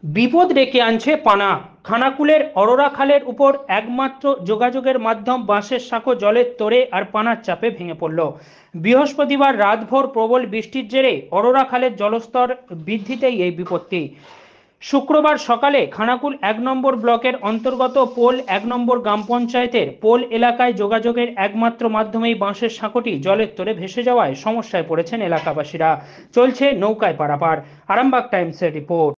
বিপদ ডেকে আনছে পানা। খানাকুলের অরোরা খালের উপর একমাত্র যোগাযোগের মাধ্যম বাঁশের সাঁকো জলের তোড়ে আর পানার চাপে ভেঙে পড়ল। বৃহস্পতিবার রাতভর প্রবল বৃষ্টির জেরে অরোরা খালের জলস্তর বৃদ্ধিতেই এই বিপত্তি। শুক্রবার সকালে খানাকুল ১ নম্বর ব্লকের অন্তর্গত পোল ১ নম্বর গ্রাম পঞ্চায়েতের পোল এলাকায় যোগাযোগের একমাত্র মাধ্যমেই বাঁশের সাঁকোটি জলের তোড়ে ভেসে যাওয়ায় সমস্যায় পড়েছেন এলাকাবাসীরা। চলছে নৌকায় পারাপার। আরামবাগ টাইমসের রিপোর্ট।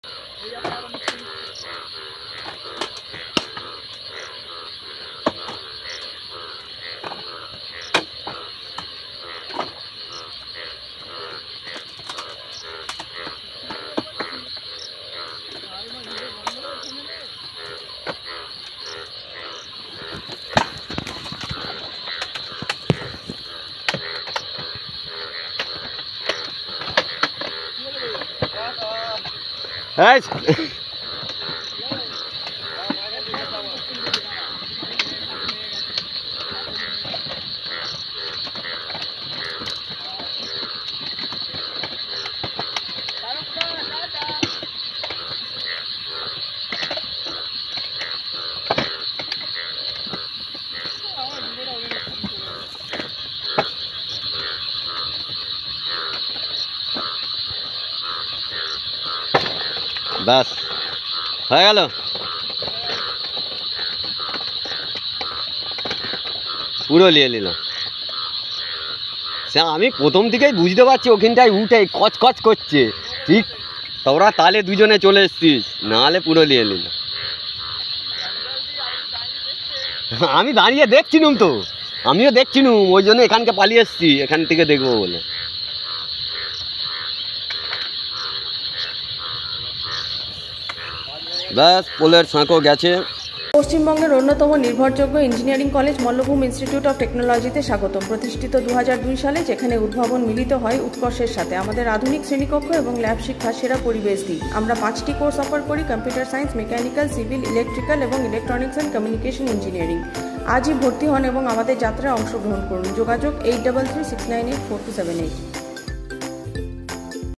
বাস হয়ে গেল, পুরো নিয়ে নিল। সে আমি প্রথম থেকেই বুঝতে পারছি ওখানটায় উঠে কচকচ করছে, ঠিক তোরা তালে দুজনে চলে এসছিস, নাহলে পুরো নিয়ে নিল। আমি দাঁড়িয়ে দেখছিলুম তো, আমিও দেখছিলুম, ওই জন্য এখানকে পালিয়ে এসছি, এখান থেকে দেখবো বলে। ব্যাস পোলের সাঁকো গেছে। পশ্চিমবঙ্গের অন্যতম নির্ভরযোগ্য engineering college Mallabhum institute of টেকনোলজিতে স্বাগতম। প্রতিষ্ঠিত 2002 সালে, যেখানে উদ্ভাবন মিলিত হয় উৎকর্ষের সাথে। আমাদের আধুনিক শ্রেণীকক্ষ এবং ল্যাব শিক্ষার সেরা পরিবেশ দিই। আমরা 5টি কোর্স অফার করি: computer science, mechanical, civil, electrical এবং ইলেকট্রনিক্স অ্যান্ড কমিউনিকেশন ইঞ্জিনিয়ারিং। আজই ভর্তি হন এবং আমাদের যাত্রায় অংশগ্রহণ করুন। যোগাযোগ 8336984278।